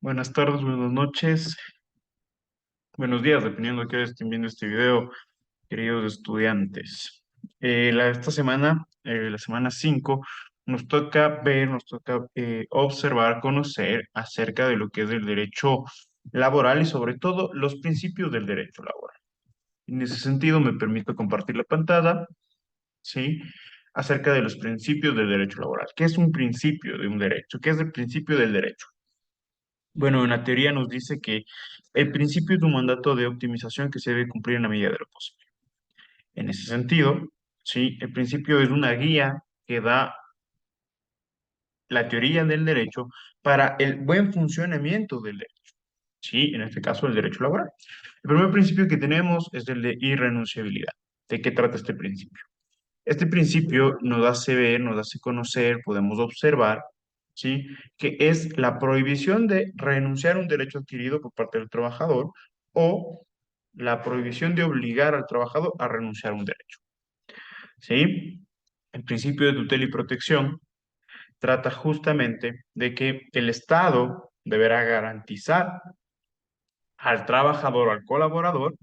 Buenas tardes, buenas noches, buenos días, dependiendo de qué hora estén viendo este video, queridos estudiantes. Esta semana, la semana 5, nos toca ver, nos toca observar, conocer acerca de lo que es el derecho laboral y sobre todo los principios del derecho laboral. En ese sentido, me permito compartir la pantalla, ¿sí? Acerca de los principios del derecho laboral. ¿Qué es un principio de un derecho? ¿Qué es el principio del derecho? Bueno, en la teoría nos dice que el principio es un mandato de optimización que se debe cumplir en la medida de lo posible. En ese sentido, sí, el principio es una guía que da la teoría del derecho para el buen funcionamiento del derecho. Sí, en este caso el derecho laboral. El primer principio que tenemos es el de irrenunciabilidad. ¿De qué trata este principio? Este principio nos hace ver, nos hace conocer, podemos observar, ¿sí? Que es la prohibición de renunciar a un derecho adquirido por parte del trabajador o la prohibición de obligar al trabajador a renunciar a un derecho, ¿sí? El principio de tutela y protección trata justamente de que el Estado deberá garantizar al trabajador o al colaborador,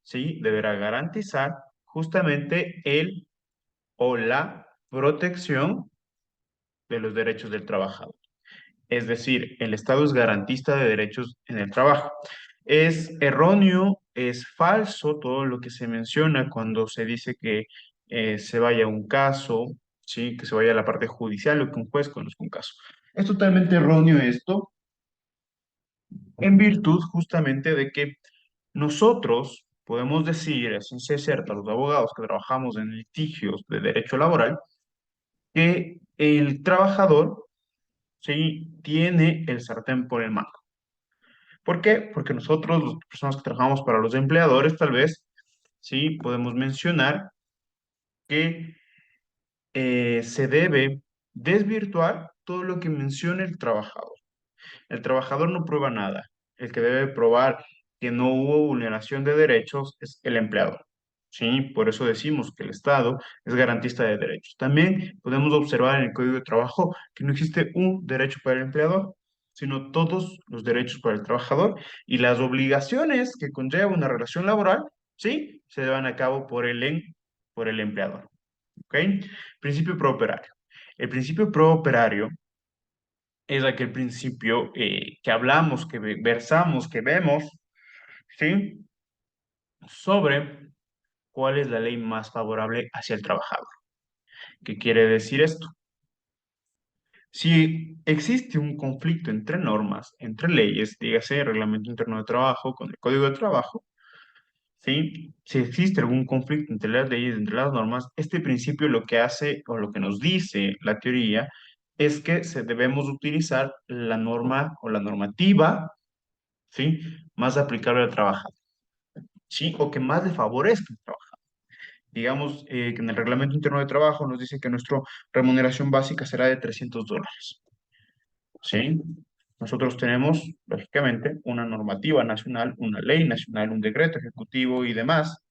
¿sí? Deberá garantizar justamente el o la protección de los derechos del trabajador. Es decir, el Estado es garantista de derechos en el trabajo. Es erróneo, es falso todo lo que se menciona cuando se dice que se vaya a un caso, ¿sí? Que se vaya a la parte judicial o que un juez conozca un caso. Es totalmente erróneo esto en virtud justamente de que nosotros podemos decir, a ciencia cierta, los abogados que trabajamos en litigios de derecho laboral, que el trabajador, ¿sí? Tiene el sartén por el mango. ¿Por qué? Porque nosotros, las personas que trabajamos para los empleadores, tal vez, ¿sí? Podemos mencionar que se debe desvirtuar todo lo que menciona el trabajador. El trabajador no prueba nada. El que debe probar que no hubo vulneración de derechos es el empleador. Sí, por eso decimos que el Estado es garantista de derechos. También podemos observar en el Código de Trabajo que no existe un derecho para el empleador, sino todos los derechos para el trabajador y las obligaciones que conlleva una relación laboral, sí, se llevan a cabo por el empleador. ¿Ok? Principio prooperario. El principio prooperario es aquel principio que hablamos, versamos, que vemos, ¿sí? Sobre cuál es la ley más favorable hacia el trabajador. ¿Qué quiere decir esto? Si existe un conflicto entre normas, entre leyes, dígase el Reglamento Interno de Trabajo con el Código de Trabajo, ¿sí? Si existe algún conflicto entre las leyes, entre las normas, este principio lo que hace o lo que nos dice la teoría es que debemos utilizar la norma o la normativa, ¿sí? Más aplicable al trabajador, ¿sí? O que más le favorezca al trabajador. Digamos que en el Reglamento Interno de Trabajo nos dice que nuestra remuneración básica será de $300, ¿sí? Nosotros tenemos, lógicamente, una normativa nacional, una ley nacional, un decreto ejecutivo y demás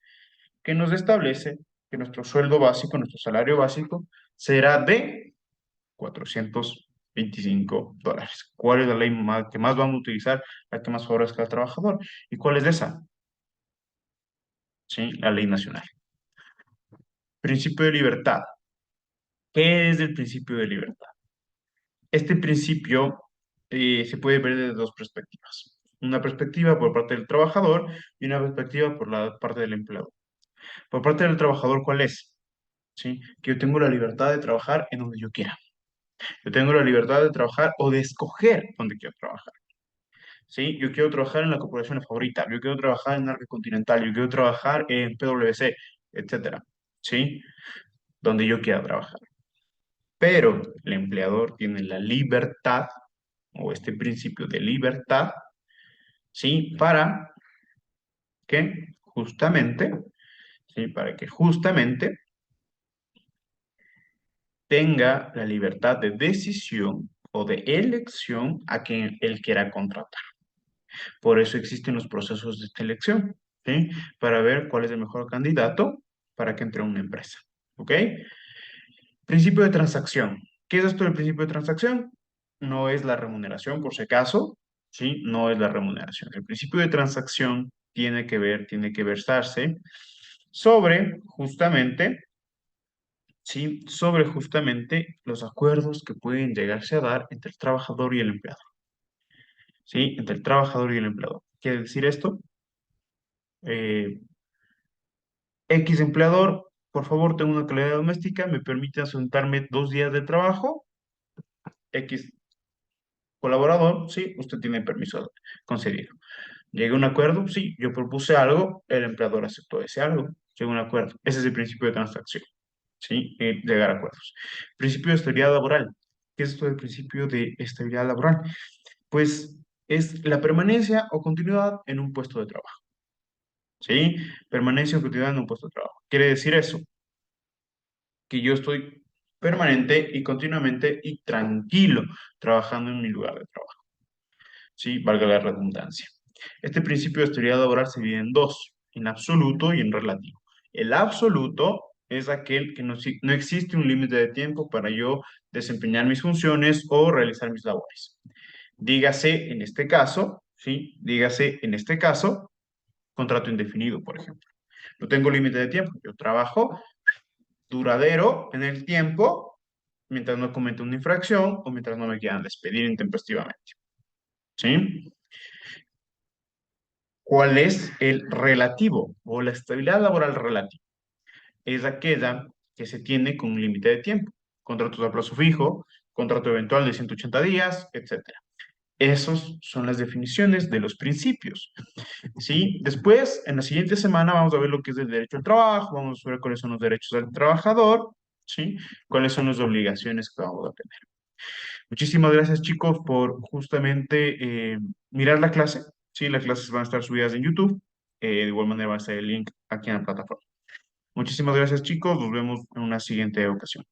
que nos establece que nuestro sueldo básico, nuestro salario básico, será de $425. ¿Cuál es la ley que más vamos a utilizar, la que más favorezca al trabajador? ¿Y cuál es esa? Sí, la ley nacional. Principio de libertad. ¿Qué es el principio de libertad? Este principio se puede ver desde dos perspectivas. Una perspectiva por parte del trabajador y una perspectiva por la parte del empleador. Por parte del trabajador, ¿cuál es? ¿Sí? Que yo tengo la libertad de trabajar en donde yo quiera. Yo tengo la libertad de trabajar o de escoger dónde quiero trabajar. ¿Sí? Yo quiero trabajar en la corporación favorita, yo quiero trabajar en Arca Continental, yo quiero trabajar en PwC, etcétera. ¿Sí? Donde yo quiera trabajar. Pero el empleador tiene la libertad o este principio de libertad, ¿sí? Para que justamente, ¿sí? Para que justamente tenga la libertad de decisión o de elección a quien él quiera contratar. Por eso existen los procesos de selección, ¿sí? Para ver cuál es el mejor candidato para que entre a una empresa, ¿ok? Principio de transacción. ¿Qué es esto del principio de transacción? No es la remuneración, por si acaso, ¿sí? No es la remuneración. El principio de transacción tiene que versarse sobre justamente, ¿sí? Sobre justamente los acuerdos que pueden llegarse a dar entre el trabajador y el empleador, ¿sí? Entre el trabajador y el empleador. ¿Quiere decir esto? Eh, X empleador, por favor, tengo una calidad doméstica, me permite ausentarme 2 días de trabajo. X colaborador, sí, usted tiene permiso concedido. Llegué a un acuerdo, sí, yo propuse algo, el empleador aceptó ese algo, llegó a un acuerdo. Ese es el principio de transacción, ¿sí? Llegar a acuerdos. Principio de estabilidad laboral. ¿Qué es esto del principio de estabilidad laboral? Pues es la permanencia o continuidad en un puesto de trabajo, ¿sí? Permanencia o continuidad en un puesto de trabajo. Quiere decir eso, que yo estoy permanente y continuamente y tranquilo trabajando en mi lugar de trabajo. Sí, valga la redundancia. Este principio de estabilidad laboral se divide en dos, en absoluto y en relativo. El absoluto es aquel que no existe un límite de tiempo para yo desempeñar mis funciones o realizar mis labores. Dígase en este caso, ¿sí? Dígase en este caso, contrato indefinido, por ejemplo. No tengo límite de tiempo. Yo trabajo duradero en el tiempo mientras no cometa una infracción o mientras no me quieran despedir intempestivamente. ¿Sí? ¿Cuál es el relativo o la estabilidad laboral relativa? Es aquella que se tiene con un límite de tiempo, contratos a plazo fijo, contrato eventual de 180 días, etcétera. Esas son las definiciones de los principios, ¿sí? Después, en la siguiente semana, vamos a ver lo que es el derecho al trabajo, vamos a ver cuáles son los derechos del trabajador, ¿sí? Cuáles son las obligaciones que vamos a tener. Muchísimas gracias, chicos, por justamente mirar la clase. Sí, las clases van a estar subidas en YouTube. De igual manera va a estar el link aquí en la plataforma. Muchísimas gracias, chicos. Nos vemos en una siguiente ocasión.